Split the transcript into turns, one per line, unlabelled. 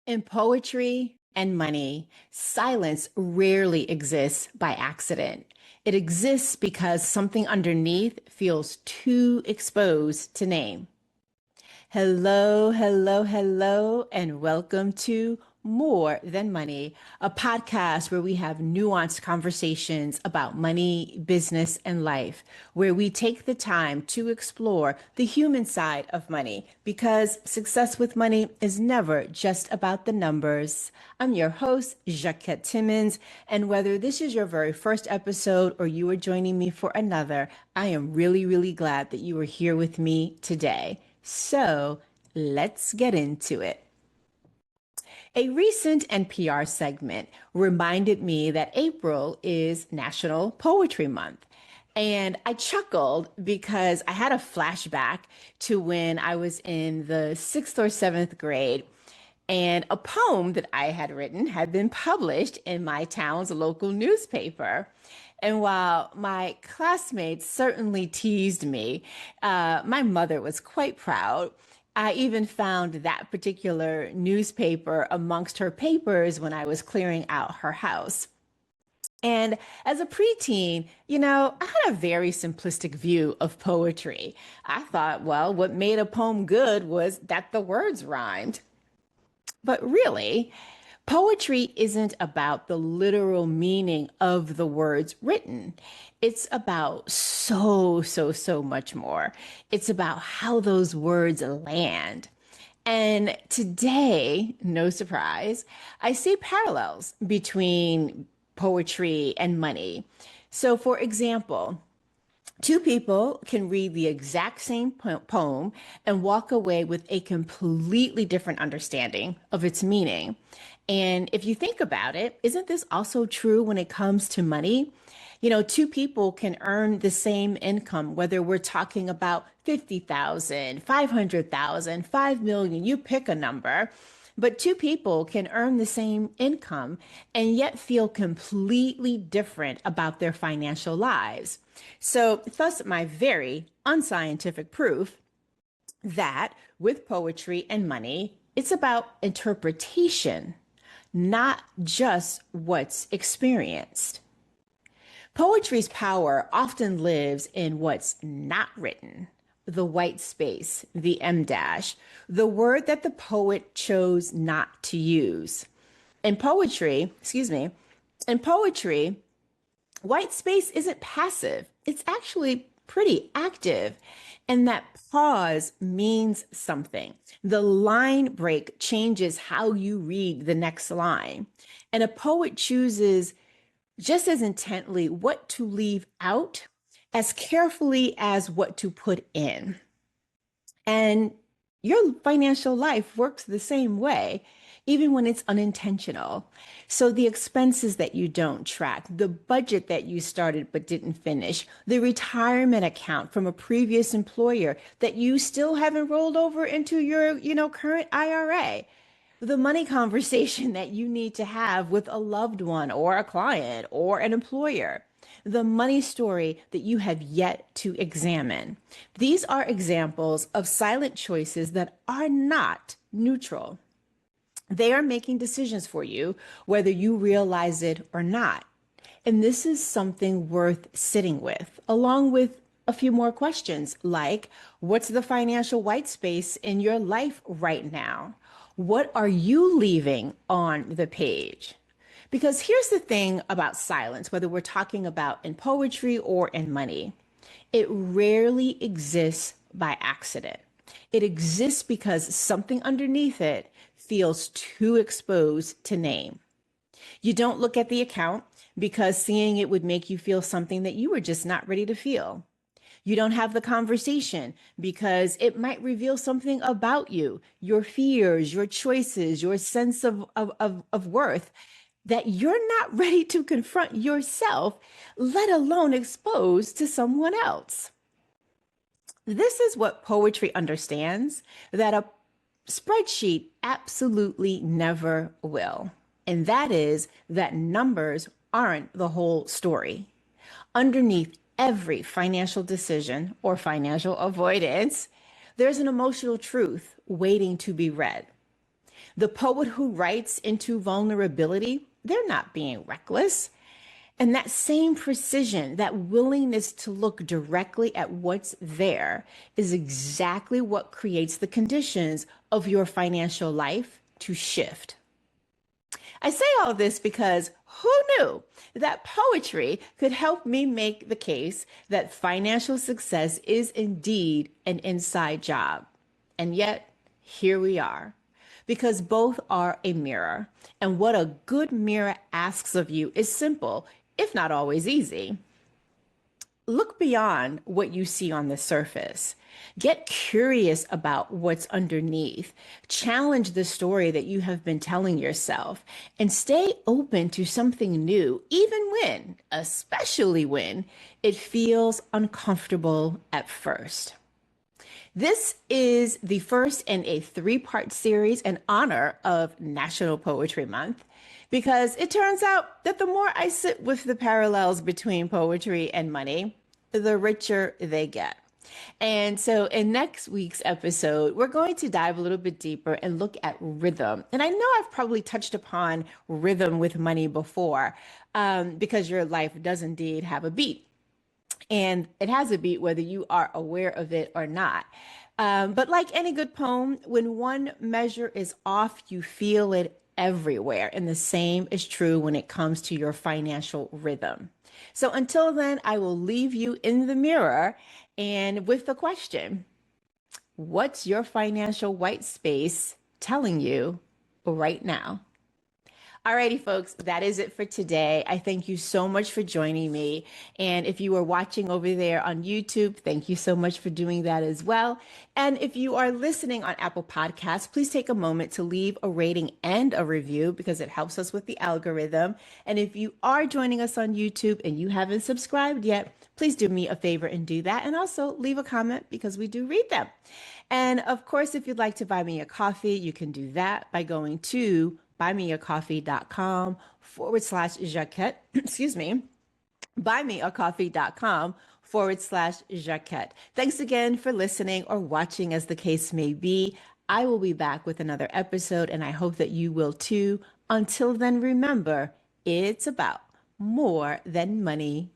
In poetry and money, silence rarely exists by accident. It exists because something underneath feels too exposed to name. Hello, hello, hello, and welcome to More Than Money, a podcast where we have nuanced conversations about money, business, and life, where we take the time to explore the human side of money because success with money is never just about the numbers. I'm your host, Jacquette Timmons, and whether this is your very first episode or you are joining me for another, I am really, really glad that you are here with me today. So let's get into it. A recent NPR segment reminded me that April is National Poetry Month. And I chuckled because I had a flashback to when I was in the sixth or seventh grade. And a poem that I had written had been published in my town's local newspaper. And while my classmates certainly teased me, my mother was quite proud. I even found that particular newspaper amongst her papers when I was clearing out her house. And as a preteen, I had a very simplistic view of poetry. I thought, well, what made a poem good was that the words rhymed. But really, poetry isn't about the literal meaning of the words written. It's about so much more. It's about how those words land. And today, no surprise, I see parallels between poetry and money. So, for example, two people can read the exact same poem and walk away with a completely different understanding of its meaning. And if you think about it, isn't this also true when it comes to money? Two people can earn the same income, whether we're talking about 50,000, 500,000, 5 million, you pick a number. But two people can earn the same income and yet feel completely different about their financial lives. So, thus, my very unscientific proof that with poetry and money, it's about interpretation, not just what's experienced. Poetry's power often lives in what's not written, the white space, the em dash, the word that the poet chose not to use. In poetry, white space isn't passive, it's actually pretty active. And that pause means something. The line break changes how you read the next line. And a poet chooses just as intently what to leave out as carefully as what to put in. And your financial life works the same way, even when it's unintentional. So the expenses that you don't track, the budget that you started but didn't finish, the retirement account from a previous employer that you still haven't rolled over into your, current IRA, the money conversation that you need to have with a loved one or a client or an employer, the money story that you have yet to examine. These are examples of silent choices that are not neutral. They are making decisions for you, whether you realize it or not. And this is something worth sitting with, along with a few more questions like, what's the financial white space in your life right now? What are you leaving on the page? Because here's the thing about silence, whether we're talking about in poetry or in money, it rarely exists by accident. It exists because something underneath it feels too exposed to name. You don't look at the account because seeing it would make you feel something that you were just not ready to feel. You don't have the conversation because it might reveal something about you, your fears, your choices, your sense of worth that you're not ready to confront yourself, let alone expose to someone else. This is what poetry understands that a spreadsheet absolutely never will. And that is that numbers aren't the whole story. Underneath every financial decision or financial avoidance, there's an emotional truth waiting to be read. The poet who writes into vulnerability, they're not being reckless. And that same precision, that willingness to look directly at what's there, is exactly what creates the conditions of your financial life to shift. I say all this because who knew that poetry could help me make the case that financial success is indeed an inside job? And yet, here we are, because both are a mirror. And what a good mirror asks of you is simple, if not always easy. Look beyond what you see on the surface. Get curious about what's underneath. Challenge the story that you have been telling yourself and stay open to something new, even when, especially when, it feels uncomfortable at first. This is the first in a three-part series in honor of National Poetry Month, because it turns out that the more I sit with the parallels between poetry and money, the richer they get. And so in next week's episode, we're going to dive a little bit deeper and look at rhythm. And I know I've probably touched upon rhythm with money before, because your life does indeed have a beat. And it has a beat whether you are aware of it or not. But like any good poem, when one measure is off, you feel it everywhere. And the same is true when it comes to your financial rhythm. So until then, I will leave you in the mirror and with the question, what's your financial white space telling you right now? Alrighty, folks, that is it for today. I thank you so much for joining me. And if you are watching over there on YouTube, thank you so much for doing that as well. And if you are listening on Apple Podcasts, please take a moment to leave a rating and a review because it helps us with the algorithm. And if you are joining us on YouTube and you haven't subscribed yet, please do me a favor and do that. And also leave a comment because we do read them. And of course, if you'd like to buy me a coffee, you can do that by going to buymeacoffee.com/Jacquette, excuse me, buymeacoffee.com/Jacquette. Thanks again for listening or watching as the case may be. I will be back with another episode and I hope that you will too. Until then, remember, it's about more than money.